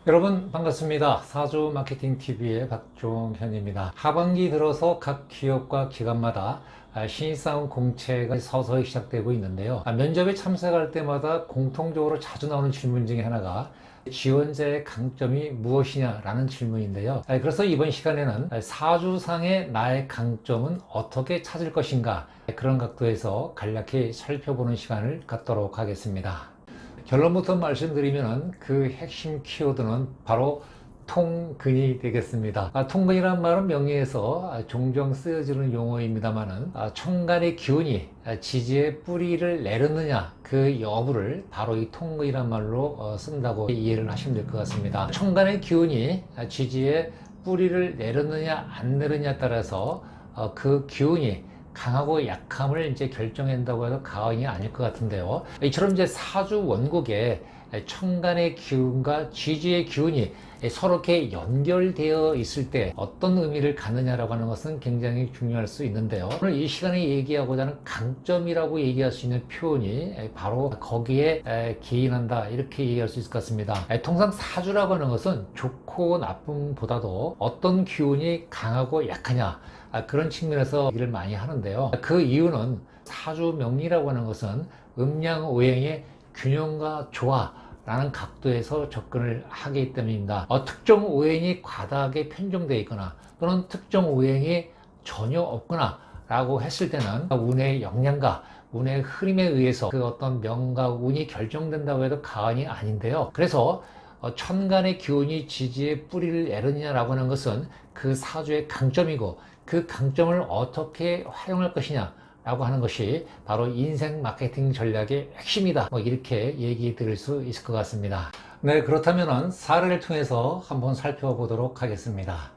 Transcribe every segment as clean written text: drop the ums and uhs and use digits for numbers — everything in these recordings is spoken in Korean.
여러분 반갑습니다. 사주 마케팅 TV의 박종현입니다. 하반기 들어서 각 기업과 기관마다 신입사원 공채가 서서히 시작되고 있는데요. 면접에 참석할 때마다 공통적으로 자주 나오는 질문 중에 하나가 지원자의 강점이 무엇이냐라는 질문인데요. 그래서 이번 시간에는 사주상의 나의 강점은 어떻게 찾을 것인가, 그런 각도에서 간략히 살펴보는 시간을 갖도록 하겠습니다. 결론부터 말씀드리면 그 핵심 키워드는 바로 통근이 되겠습니다. 통근이란 말은 명리에서 종종 쓰여지는 용어입니다만은 천간의 기운이 지지의 뿌리를 내렸느냐 그 여부를 바로 이 통근이란 말로 쓴다고 이해를 하시면 될 것 같습니다. 천간의 기운이 지지의 뿌리를 내렸느냐 안 내렸느냐에 따라서 그 기운이 강하고 약함을 이제 결정한다고 해도 과언이 아닐 것 같은데요. 이처럼 이제 사주 원국에 천간의 기운과 지지의 기운이 서로 이렇게 연결되어 있을 때 어떤 의미를 갖느냐라고 하는 것은 굉장히 중요할 수 있는데요. 오늘 이 시간에 얘기하고자 하는 강점이라고 얘기할 수 있는 표현이 바로 거기에 기인한다, 이렇게 얘기할 수 있을 것 같습니다. 통상 사주라고 하는 것은 좋고 나쁨보다도 어떤 기운이 강하고 약하냐, 그런 측면에서 얘기를 많이 하는데요. 그 이유는 사주 명리라고 하는 것은 음양오행의 균형과 조화라는 각도에서 접근을 하기 때문입니다. 특정 오행이 과다하게 편중되어 있거나 또는 특정 오행이 전혀 없거나 라고 했을 때는 운의 영향과 운의 흐름에 의해서 그 어떤 명과 운이 결정된다고 해도 과언이 아닌데요. 그래서 천간의 기운이 지지의 뿌리를 내느냐라고 하는 것은 그 사주의 강점이고, 그 강점을 어떻게 활용할 것이냐 라고 하는 것이 바로 인생 마케팅 전략의 핵심이다, 이렇게 얘기 드릴 수 있을 것 같습니다. 네, 그렇다면 사례를 통해서 한번 살펴보도록 하겠습니다.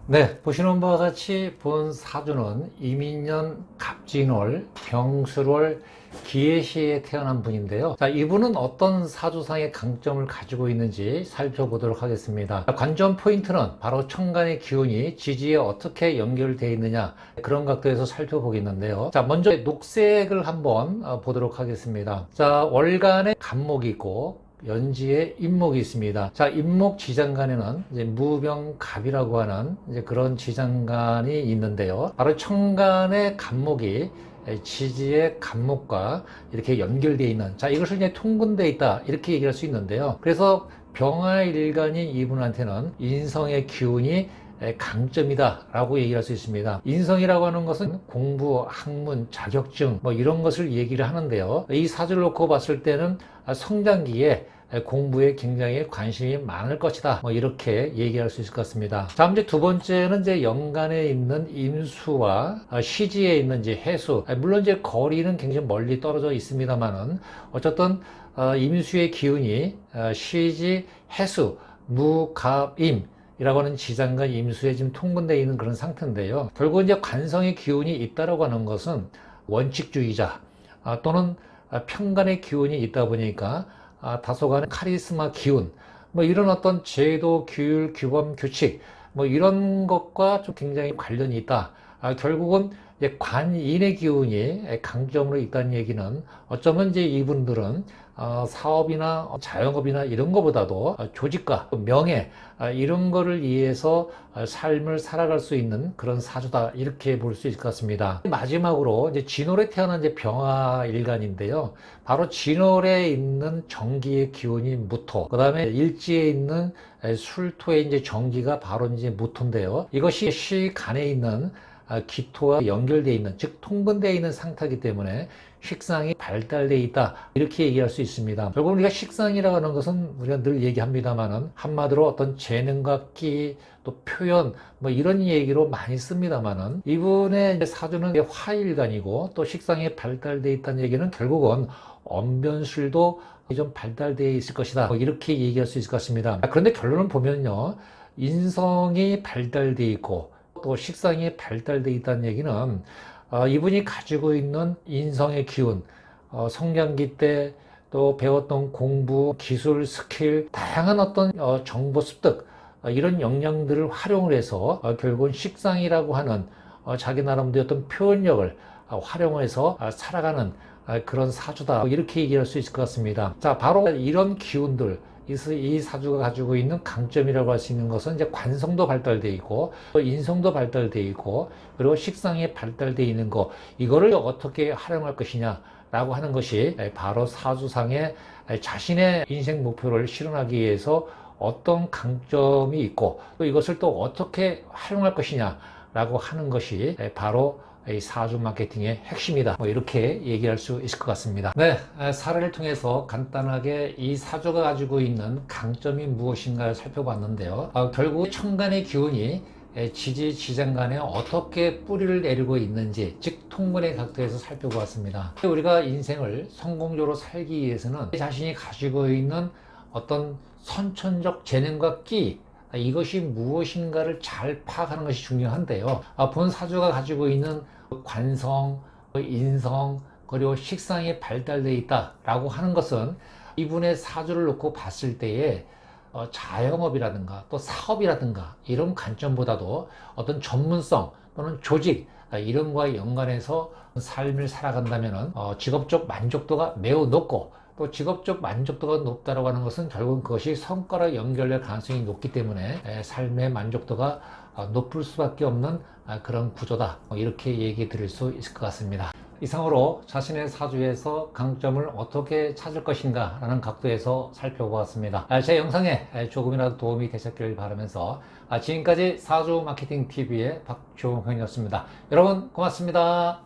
네, 보시는 바와 같이 본 사주는 이민년 갑진월 병술월 기해시에 태어난 분인데요. 자, 이분은 어떤 사주상의 강점을 가지고 있는지 살펴보도록 하겠습니다. 관전 포인트는 바로 천간의 기운이 지지에 어떻게 연결되어 있느냐, 그런 각도에서 살펴보겠는데요. 자, 먼저 녹색을 한번 보도록 하겠습니다. 자, 월간에 간목이 있고 연지에 임목이 있습니다. 자, 임목 지장간에는 이제 무병갑이라고 하는 이제 그런 지장간이 있는데요. 바로 천간의 간목이 지지의 간목과 이렇게 연결되어 있는, 자, 이것을 이제 통근되어 있다, 이렇게 얘기할 수 있는데요. 그래서 병화일간인 이분한테는 인성의 기운이 강점이다 라고 얘기할 수 있습니다. 인성이라고 하는 것은 공부, 학문, 자격증 이런 것을 얘기를 하는데요. 이 사주를 놓고 봤을 때는 성장기에 공부에 굉장히 관심이 많을 것이다, 이렇게 얘기할 수 있을 것 같습니다. 다음 이제 두 번째는 이제 연간에 있는 임수와 시지에 있는 이제 해수, 물론 이제 거리는 굉장히 멀리 떨어져 있습니다만은 어쨌든 임수의 기운이 시지, 해수, 무갑임 이라고 하는 지장간 임수에 지금 통분되어 있는 그런 상태인데요. 결국 이제 관성의 기운이 있다라고 하는 것은 원칙주의자 또는 편간의 기운이 있다 보니까 다소간의 카리스마 기운, 이런 어떤 제도, 규율, 규범, 규칙, 이런 것과 좀 굉장히 관련이 있다. 결국은 이제 관인의 기운이 강점으로 있다는 얘기는 어쩌면 이제 이분들은 사업이나 자영업이나 이런 것보다도 조직과 명예, 이런 거를 위해서 삶을 살아갈 수 있는 그런 사주다, 이렇게 볼 수 있을 것 같습니다. 마지막으로 이제 진월에 태어난 이제 병화일간인데요. 바로 진월에 있는 정기의 기운이 무토, 그 다음에 일지에 있는 술토의 이제 정기가 바로 이제 무토인데요. 이것이 시간에 있는 기토와 연결되어 있는, 즉 통근되어 있는 상태이기 때문에 식상이 발달되어 있다, 이렇게 얘기할 수 있습니다. 결국 우리가 식상이라고 하는 것은 우리가 늘 얘기합니다만은 한마디로 어떤 재능과 끼, 또 표현, 이런 얘기로 많이 씁니다만은 이분의 사주는 화일간이고 또 식상이 발달되어 있다는 얘기는 결국은 언변술도 좀 발달되어 있을 것이다, 이렇게 얘기할 수 있을 것 같습니다. 그런데 결론을 보면요, 인성이 발달되어 있고 또 식상이 발달되어 있다는 얘기는 이분이 가지고 있는 인성의 기운, 성장기 때 또 배웠던 공부, 기술, 스킬, 다양한 어떤 정보 습득, 이런 역량들을 활용을 해서 결국은 식상이라고 하는 자기 나름대로 어떤 표현력을 활용해서 살아가는 그런 사주다, 이렇게 얘기할 수 있을 것 같습니다. 자, 바로 이런 기운들, 이 사주가 가지고 있는 강점이라고 할 수 있는 것은 이제 관성도 발달되어 있고, 또 인성도 발달되어 있고, 그리고 식상이 발달되어 있는 거, 이거를 어떻게 활용할 것이냐라고 하는 것이 바로 사주상의 자신의 인생 목표를 실현하기 위해서 어떤 강점이 있고, 또 이것을 또 어떻게 활용할 것이냐라고 하는 것이 바로 이 사주 마케팅의 핵심이다. 뭐 이렇게 얘기할 수 있을 것 같습니다. 네, 사례를 통해서 간단하게 이 사주가 가지고 있는 강점이 무엇인가를 살펴봤는데요. 결국 천간의 기운이 지지지장 간에 어떻게 뿌리를 내리고 있는지, 즉 통근의 각도에서 살펴보았습니다. 우리가 인생을 성공적으로 살기 위해서는 자신이 가지고 있는 어떤 선천적 재능과 끼, 이것이 무엇인가를 잘 파악하는 것이 중요한데요. 본 사주가 가지고 있는 관성, 인성, 그리고 식상이 발달되어 있다라고 하는 것은 이분의 사주를 놓고 봤을 때에 자영업이라든가 또 사업이라든가 이런 관점보다도 어떤 전문성 또는 조직 이런 거와 연관해서 삶을 살아간다면 직업적 만족도가 매우 높고, 또 직업적 만족도가 높다고 하는 것은 결국은 그것이 성과로 연결될 가능성이 높기 때문에 삶의 만족도가 높을 수밖에 없는 그런 구조다, 이렇게 얘기 드릴 수 있을 것 같습니다. 이상으로 자신의 사주에서 강점을 어떻게 찾을 것인가 라는 각도에서 살펴보았습니다. 제 영상에 조금이라도 도움이 되셨길 바라면서 지금까지 사주 마케팅 TV의 박종현이었습니다. 여러분 고맙습니다.